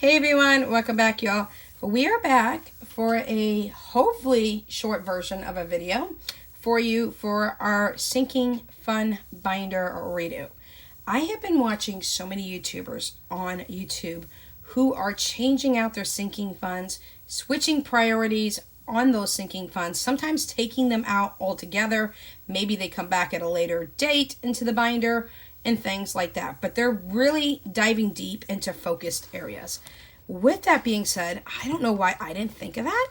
Hey everyone, welcome back y'all. We are back for a hopefully short version of a video for you for our sinking fun binder redo. I have been watching so many YouTubers on YouTube who are changing out their sinking funds, switching priorities on those sinking funds, sometimes taking them out altogether. Maybe they come back at a later date into the binder and things like that. But they're really diving deep into focused areas. With that being said, I don't know why I didn't think of that,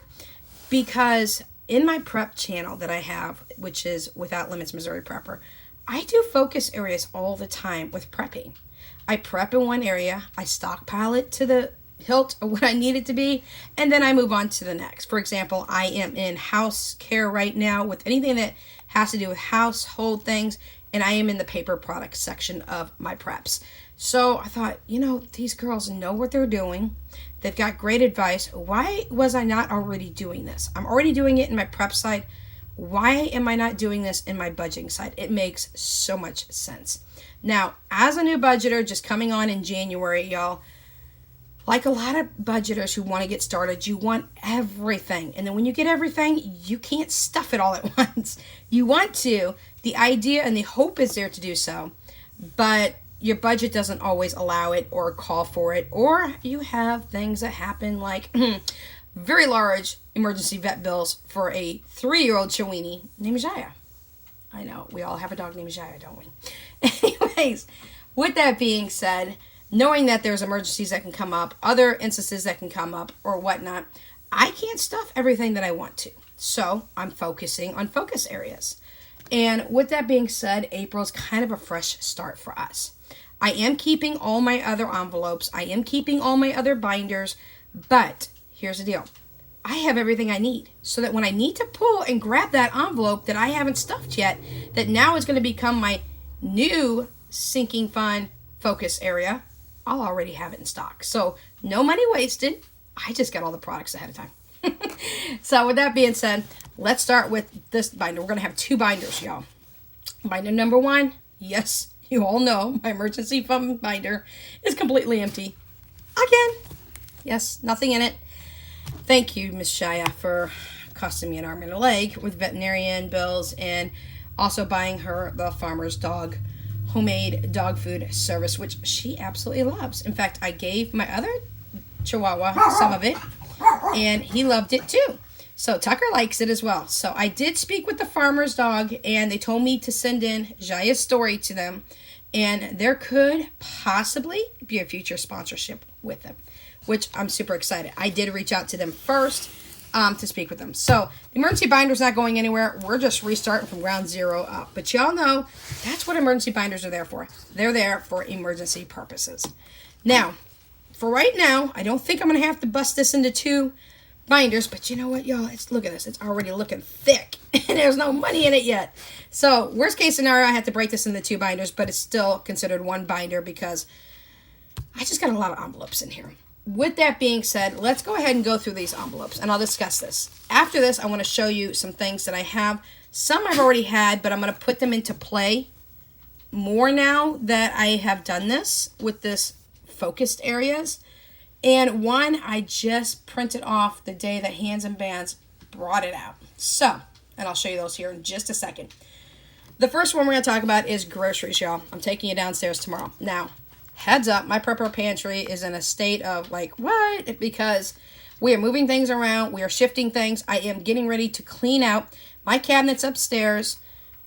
because in my prep channel that I have, which is Without Limits Missouri Prepper, I do focus areas all the time with prepping. I prep in one area, I stockpile it to the hilt of what I need it to be, and then I move on to the next. For example, I am in house care right now with anything that has to do with household things, and I am in the paper products section of my preps. So I thought, these girls know what they're doing. They've got great advice. Why was I not already doing this? I'm already doing it in my prep side. Why am I not doing this in my budgeting side? It makes so much sense. Now, as a new budgeter just coming on in January, y'all, like a lot of budgeters who want to get started, you want everything. And then when you get everything, you can't stuff it all at once. You want to. The idea and the hope is there to do so. But your budget doesn't always allow it or call for it. Or you have things that happen like very large emergency vet bills for a 3-year-old Chiweenie named Jaya. I know, we all have a dog named Jaya, don't we? Anyways, with that being said, knowing that there's emergencies that can come up, other instances that can come up or whatnot, I can't stuff everything that I want to. So I'm focusing on focus areas. And with that being said, April's kind of a fresh start for us. I am keeping all my other envelopes. I am keeping all my other binders. But here's the deal. I have everything I need. So that when I need to pull and grab that envelope that I haven't stuffed yet, that now is going to become my new sinking fund focus area, I'll already have it in stock. So no money wasted. I just got all the products ahead of time. So with that being said, let's start with this binder. We're going to have 2 binders, y'all. Binder number 1, yes, you all know my emergency fund binder is completely empty. Again, yes, nothing in it. Thank you, Miss Shaya, for costing me an arm and a leg with veterinarian bills and also buying her the Farmer's Dog homemade dog food service, which she absolutely loves. In fact, I gave my other Chihuahua some of it, and he loved it too. So Tucker likes it as well. So I did speak with the Farmer's Dog, and they told me to send in Jaya's story to them, and there could possibly be a future sponsorship with them, which I'm super excited. I did reach out to them first to speak with them. So the emergency binder's not going anywhere. We're just restarting from ground zero up. But y'all know that's what emergency binders are there for. They're there for emergency purposes. Now, for right now, I don't think I'm going to have to bust this into 2 binders. But you know what, y'all? Look at this. It's already looking thick. And there's no money in it yet. So worst case scenario, I have to break this into 2 binders. But it's still considered 1 binder because I just got a lot of envelopes in here. With that being said, let's go ahead and go through these envelopes, and I'll discuss this. After this, I want to show you some things that I have. Some I've already had, but I'm going to put them into play more now that I have done this with this focused areas. And one I just printed off the day that Hands and Bands brought it out. So, and I'll show you those here in just a second. The first one we're going to talk about is groceries, y'all. I'm taking you downstairs tomorrow. Now, heads up, my Prepper Pantry is in a state of like, what? Because we are moving things around. We are shifting things. I am getting ready to clean out my cabinets upstairs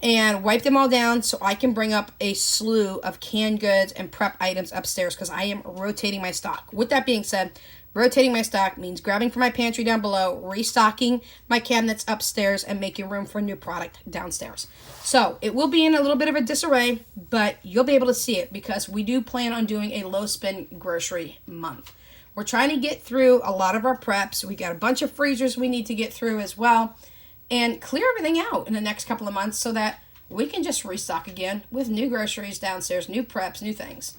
and wipe them all down so I can bring up a slew of canned goods and prep items upstairs because I am rotating my stock. With that being said, rotating my stock means grabbing from my pantry down below, restocking my cabinets upstairs, and making room for new product downstairs. So it will be in a little bit of a disarray, but you'll be able to see it because we do plan on doing a low spend grocery month. We're trying to get through a lot of our preps. We got a bunch of freezers we need to get through as well and clear everything out in the next couple of months so that we can just restock again with new groceries downstairs, new preps, new things.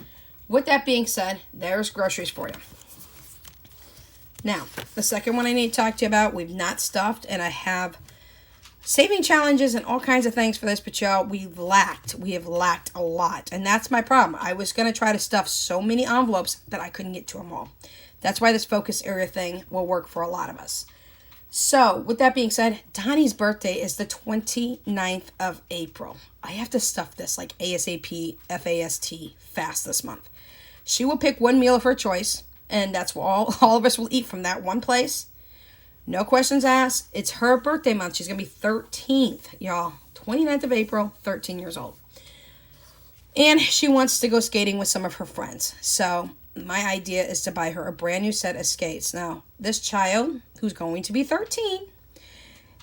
With that being said, there's groceries for you. Now, the second one I need to talk to you about, we've not stuffed, and I have saving challenges and all kinds of things for this, but y'all, we have lacked a lot, and that's my problem. I was going to try to stuff so many envelopes that I couldn't get to them all. That's why this focus area thing will work for a lot of us. So, with that being said, Donnie's birthday is the 29th of April. I have to stuff this like ASAP, FAST, fast this month. She will pick one meal of her choice, and that's what all of us will eat from that one place. No questions asked. It's her birthday month. She's going to be 13th, y'all. 29th of April, 13 years old. And she wants to go skating with some of her friends. So, my idea is to buy her a brand new set of skates. Now, this child, who's going to be 13,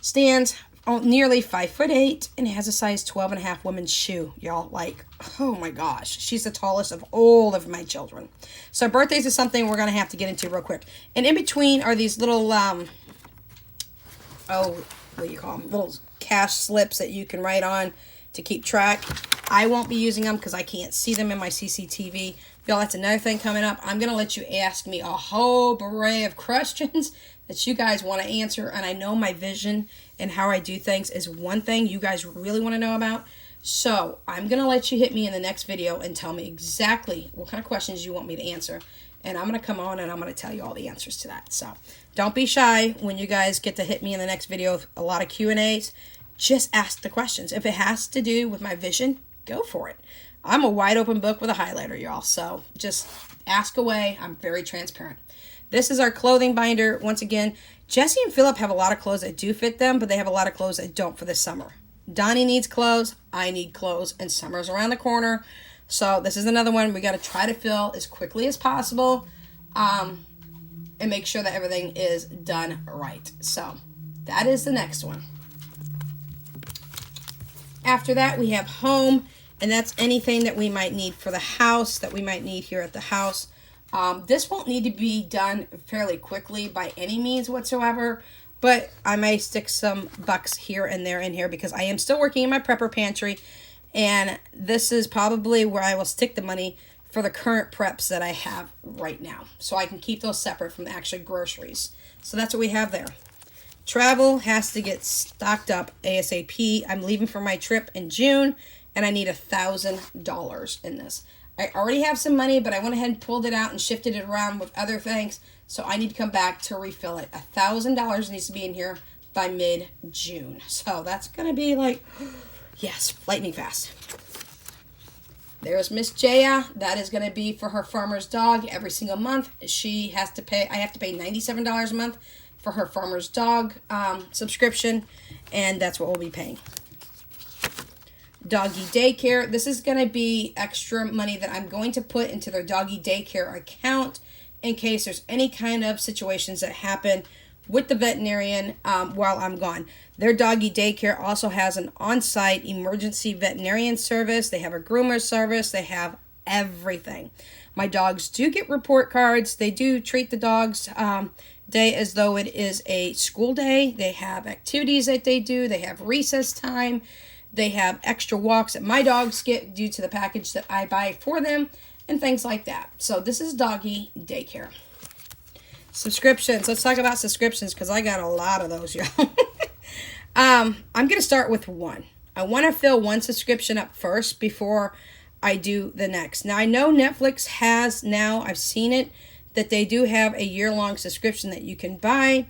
stands nearly 5'8" and has a size 12.5 women's shoe, y'all. Like, oh my gosh. She's the tallest of all of my children. So birthdays is something we're going to have to get into real quick. And in between are these little, what do you call them? Little cash slips that you can write on to keep track. I won't be using them because I can't see them in my CCTV. Y'all, that's another thing coming up. I'm going to let you ask me a whole array of questions that you guys want to answer. And I know my vision and how I do things is one thing you guys really want to know about. So I'm going to let you hit me in the next video and tell me exactly what kind of questions you want me to answer. And I'm going to come on and I'm going to tell you all the answers to that. So don't be shy when you guys get to hit me in the next video with a lot of Q&As. Just ask the questions. If it has to do with my vision, go for it. I'm a wide open book with a highlighter, y'all. So just ask away. I'm very transparent. This is our clothing binder. Once again, Jesse and Philip have a lot of clothes that do fit them, but they have a lot of clothes that don't for this summer. Donnie needs clothes. I need clothes. And summer's around the corner. So this is another one we got to try to fill as quickly as possible and make sure that everything is done right. So that is the next one. After that, we have home. And that's anything that we might need for the house, that we might need here at the house. This won't need to be done fairly quickly by any means whatsoever. But I may stick some bucks here and there in here because I am still working in my Prepper Pantry. And this is probably where I will stick the money for the current preps that I have right now. So I can keep those separate from the actual groceries. So that's what we have there. Travel has to get stocked up ASAP. I'm leaving for my trip in June. And I need $1,000 in this. I already have some money, but I went ahead and pulled it out and shifted it around with other things. So I need to come back to refill it. $1,000 needs to be in here by mid-June. So that's going to be like, yes, lightning fast. There's Miss Jaya. That is going to be for her farmer's dog every single month. She has to pay, I have to pay $97 a month for her farmer's dog subscription. And that's what we'll be paying. Doggy daycare. This is going to be extra money that I'm going to put into their doggy daycare account in case there's any kind of situations that happen with the veterinarian while I'm gone. Their doggy daycare also has an on-site emergency veterinarian service. They have a groomer service. They have everything. My dogs do get report cards. They do treat the dogs day as though it is a school day. They have activities that they do. They have recess time. They have extra walks that my dogs get due to the package that I buy for them and things like that. So this is doggy daycare. Subscriptions. Let's talk about subscriptions because I got a lot of those, y'all. I'm going to start with one. I want to fill one subscription up first before I do the next. Now, I know Netflix has now, I've seen it, that they do have a year-long subscription that you can buy.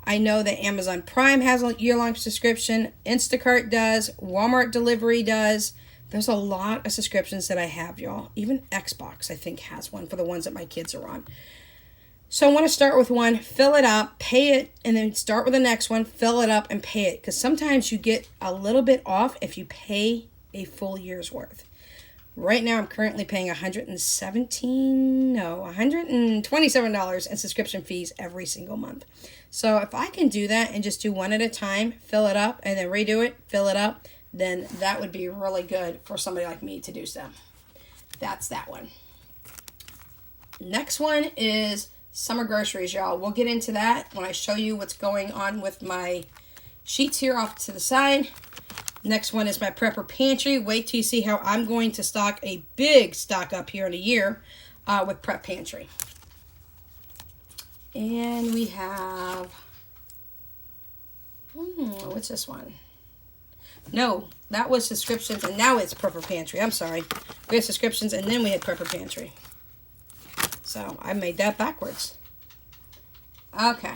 I know that Amazon Prime has a year-long subscription. Instacart does. Walmart Delivery does. There's a lot of subscriptions that I have, y'all. Even Xbox, I think, has one for the ones that my kids are on. So I want to start with one, fill it up, pay it, and then start with the next one, fill it up, and pay it. Because sometimes you get a little bit off if you pay a full year's worth. Right now, I'm currently paying $127 in subscription fees every single month. So if I can do that and just do one at a time, fill it up, and then redo it, fill it up, then that would be really good for somebody like me to do so. That's that one. Next one is summer groceries, y'all. We'll get into that when I show you what's going on with my sheets here off to the side. Next one is my Prepper Pantry. Wait till you see how I'm going to stock a big stock up here in a year with Prep Pantry. And we have, what's this one? No, that was subscriptions, and now it's Prepper Pantry. I'm sorry. We had subscriptions, and then we had Prepper Pantry. So I made that backwards. Okay.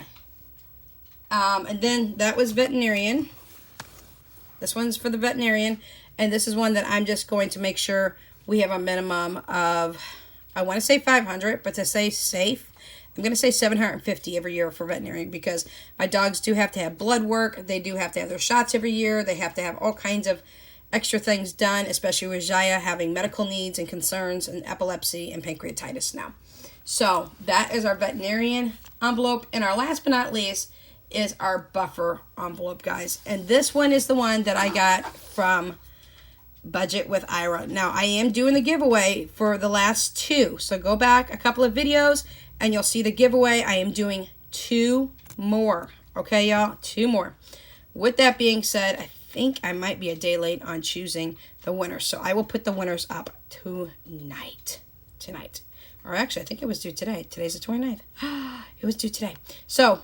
And then that was veterinarian. This one's for the veterinarian. And this is one that I'm just going to make sure we have a minimum of, I want to say 500, but to say safe, I'm going to say 750 every year for veterinarian, because my dogs do have to have blood work. They do have to have their shots every year. They have to have all kinds of extra things done, especially with Jaya having medical needs and concerns and epilepsy and pancreatitis now. So that is our veterinarian envelope. And our last but not least is our buffer envelope, guys. And this one is the one that I got from Budget with Ira. Now, I am doing the giveaway for the last two. So go back a couple of videos and you'll see the giveaway. I am doing 2 more. Okay, y'all? 2 more. With that being said, I think I might be a day late on choosing the winners. So I will put the winners up tonight. Or actually, I think it was due today. Today's the 29th. It was due today. So,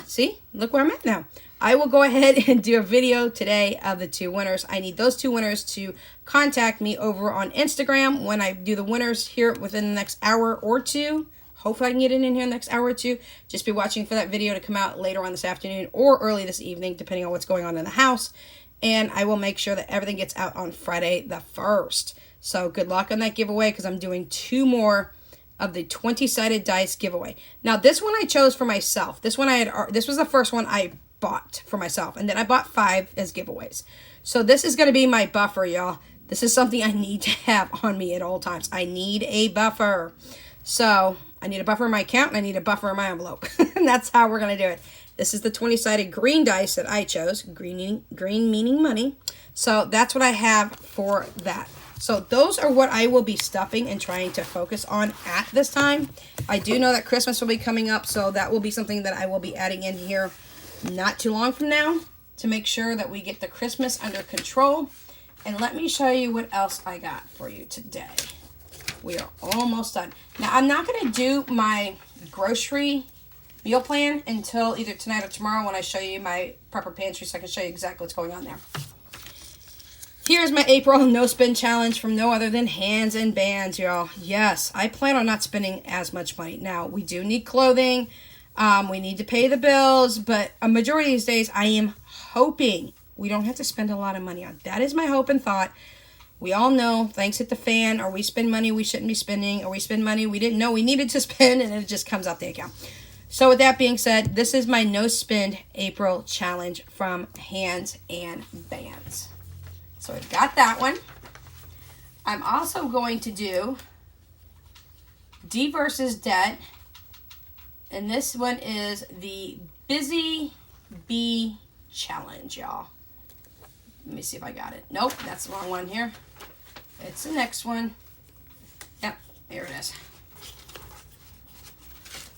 see? Look where I'm at now. I will go ahead and do a video today of the 2 winners. I need those 2 winners to contact me over on Instagram when I do the winners here within the next hour or 2. Hopefully I can get it in here in the next hour or 2. Just be watching for that video to come out later on this afternoon or early this evening, depending on what's going on in the house. And I will make sure that everything gets out on Friday the 1st. So good luck on that giveaway, because I'm doing 2 more of the 20-sided dice giveaway. Now, this one I chose for myself. This was the first one I bought for myself. And then I bought 5 as giveaways. So this is going to be my buffer, y'all. This is something I need to have on me at all times. I need a buffer. So I need a buffer in my account, and I need a buffer in my envelope. And that's how we're going to do it. This is the 20-sided green dice that I chose. Green meaning money. So that's what I have for that. So those are what I will be stuffing and trying to focus on at this time. I do know that Christmas will be coming up, so that will be something that I will be adding in here not too long from now to make sure that we get the Christmas under control. And let me show you what else I got for you today. We are almost done. Now, I'm not going to do my grocery meal plan until either tonight or tomorrow when I show you my Prepper Pantry, so I can show you exactly what's going on there. Here's my April no spend challenge from no other than Hands and Bands, y'all. Yes, I plan on not spending as much money. Now, we do need clothing. We need to pay the bills, but a majority of these days I am hoping we don't have to spend a lot of money on. That is my hope and thought. We all know things hit the fan, or we spend money we shouldn't be spending, or we spend money we didn't know we needed to spend, and it just comes out the account. So with that being said, this is my no spend April challenge from Hands and Bands. So I've got that one. I'm also going to do D versus Debt. And this one is the Busy Bee Challenge, y'all. Let me see if I got it. Nope, that's the wrong one here. It's the next one. Yep, there it is.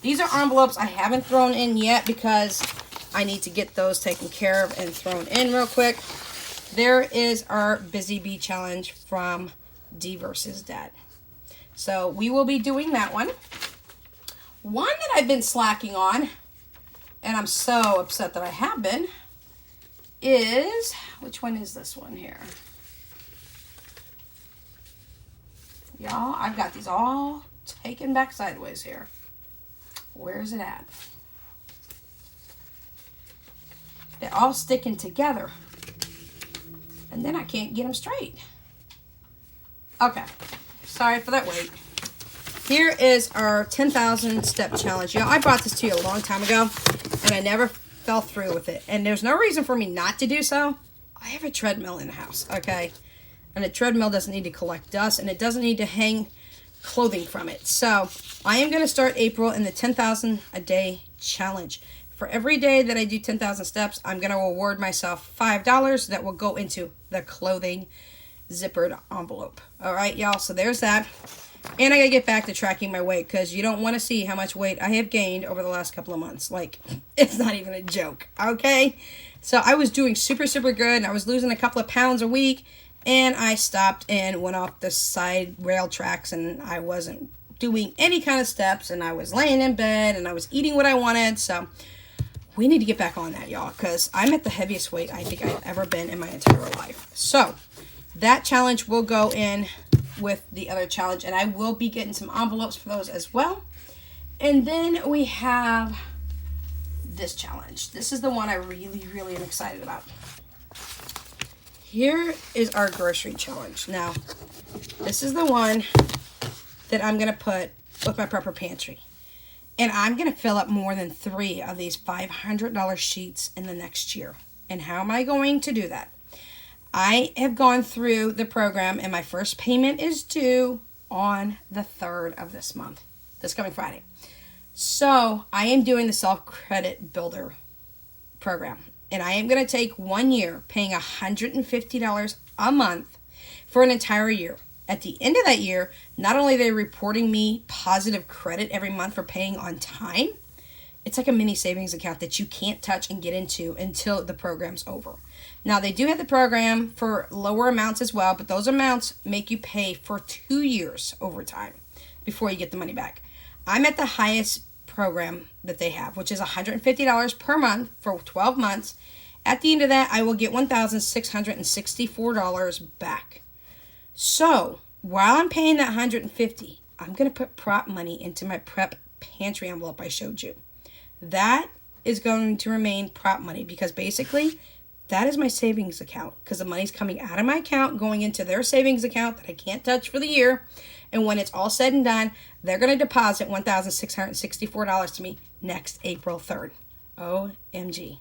These are envelopes I haven't thrown in yet because I need to get those taken care of and thrown in real quick. There is our Busy Bee Challenge from D versus Debt. So we will be doing that one. One that I've been slacking on, and I'm so upset that I have been, is, which one is this one here? Y'all, I've got these all taken back sideways here. Where is it at? They're all sticking together. And then I can't get them straight. Okay. Sorry for that wait. Here is our 10,000 step challenge. I brought this to you a long time ago, and I never fell through with it. And there's no reason for me not to do so. I have a treadmill in the house, okay? And a treadmill doesn't need to collect dust, and it doesn't need to hang clothing from it. So I am going to start April in the 10,000 a day challenge. For every day that I do 10,000 steps, I'm going to award myself $5 that will go into the clothing zippered envelope. All right, y'all, so there's that. And I got to get back to tracking my weight, because you don't want to see how much weight I have gained over the last couple of months. Like, it's not even a joke, okay? So I was doing super, super good, and I was losing a couple of pounds a week, and I stopped and went off the side rail tracks, and I wasn't doing any kind of steps, and I was laying in bed, and I was eating what I wanted, so we need to get back on that, y'all, because I'm at the heaviest weight I think I've ever been in my entire life. So that challenge will go in with the other challenge, and I will be getting some envelopes for those as well. And then we have this challenge. This is the one I really, really am excited about. Here is our grocery challenge. Now, this is the one that I'm going to put with my Prepper Pantry. And I'm going to fill up more than 3 of these $500 sheets in the next year. And how am I going to do that? I have gone through the program, and my first payment is due on the 3rd of this month, this coming Friday. So I am doing the self-credit builder program. And I am going to take 1 year paying $150 a month for an entire year. At the end of that year, not only are they reporting me positive credit every month for paying on time, it's like a mini savings account that you can't touch and get into until the program's over. Now, they do have the program for lower amounts as well, but those amounts make you pay for 2 years over time before you get the money back. I'm at the highest program that they have, which is $150 per month for 12 months. At the end of that, I will get $1,664 back. So, while I'm paying that $150, I'm going to put prop money into my Prep Pantry envelope I showed you. That is going to remain prop money because basically that is my savings account because the money's coming out of my account, going into their savings account that I can't touch for the year. And when it's all said and done, they're going to deposit $1,664 to me next April 3rd. OMG.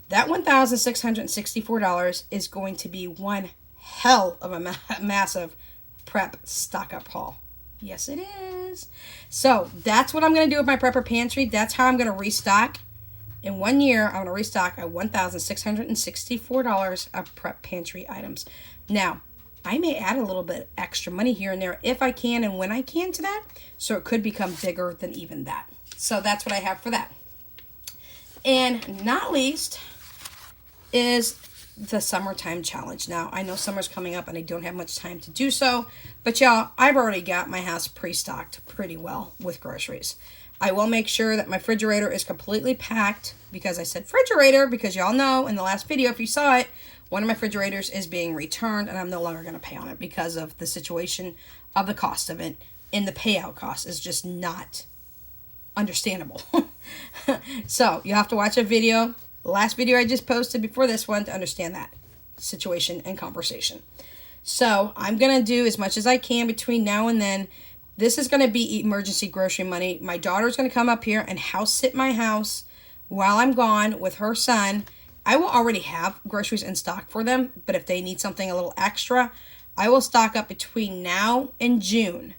That $1,664 is going to be one hell of a massive prep stock up haul. Yes, it is. So that's what I'm going to do with my Prepper Pantry. That's how I'm going to restock. In 1 year, I'm going to restock at $1,664 of Prep Pantry items. Now, I may add a little bit extra money here and there if I can and when I can to that. So it could become bigger than even that. So that's what I have for that. And not least is the summertime challenge. Now, I know summer's coming up and I don't have much time to do so, but y'all, I've already got my house pre-stocked pretty well with groceries. I will make sure that my refrigerator is completely packed because I said refrigerator because y'all know in the last video, if you saw it, one of my refrigerators is being returned and I'm no longer going to pay on it because of the situation of the cost of it, and the payout cost is just not understandable. So you have to watch a video. The last video I just posted before this one to understand that situation and conversation. So I'm going to do as much as I can between now and then. This is going to be emergency grocery money. My daughter's going to come up here and house sit my house while I'm gone with her son. I will already have groceries in stock for them, but if they need something a little extra, I will stock up between now and June.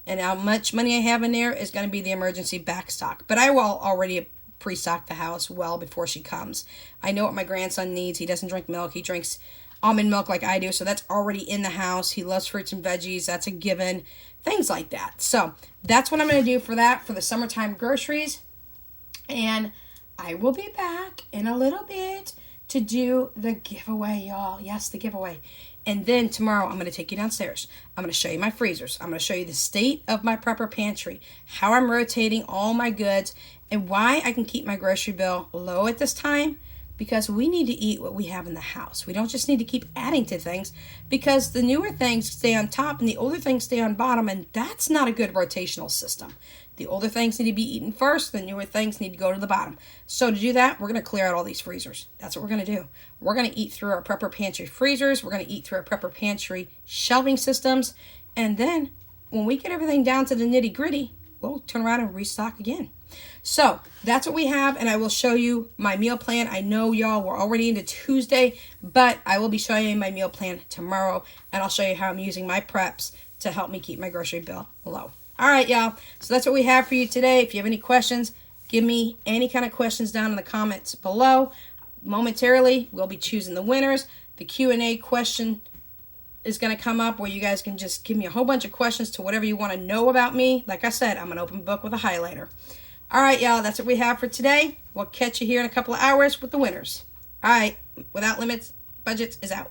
And how much money I have in there is going to be the emergency backstock. But I will already pre-stock the house well before she comes. I know what my grandson needs. He doesn't drink milk. He drinks almond milk like I do, so that's already in the house. He loves fruits and veggies. That's a given. Things like that. So that's what I'm going to do for that, for the summertime groceries. And I will be back in a little bit to do the giveaway, y'all. Yes, the giveaway. And then tomorrow, I'm going to take you downstairs. I'm going to show you my freezers. I'm going to show you the state of my Prepper Pantry, how I'm rotating all my goods, and why I can keep my grocery bill low at this time. Because we need to eat what we have in the house. We don't just need to keep adding to things, because the newer things stay on top and the older things stay on bottom, and that's not a good rotational system. The older things need to be eaten first, the newer things need to go to the bottom. So to do that, we're going to clear out all these freezers. That's what we're going to do. We're going to eat through our Prepper Pantry freezers. We're going to eat through our Prepper Pantry shelving systems. And then when we get everything down to the nitty gritty, we'll turn around and restock again. So that's what we have, and I will show you my meal plan. I know y'all we're already into Tuesday, but I will be showing you my meal plan tomorrow, and I'll show you how I'm using my preps to help me keep my grocery bill low. All right, y'all. So that's what we have for you today. If you have any questions, give me any kind of questions down in the comments below. Momentarily, we'll be choosing the winners. The Q&A question is going to come up where you guys can just give me a whole bunch of questions to whatever you want to know about me. Like I said, I'm an open book with a highlighter. All right, y'all, that's what we have for today. We'll catch you here in a couple of hours with the winners. All right, Without Limits, Budgets is out.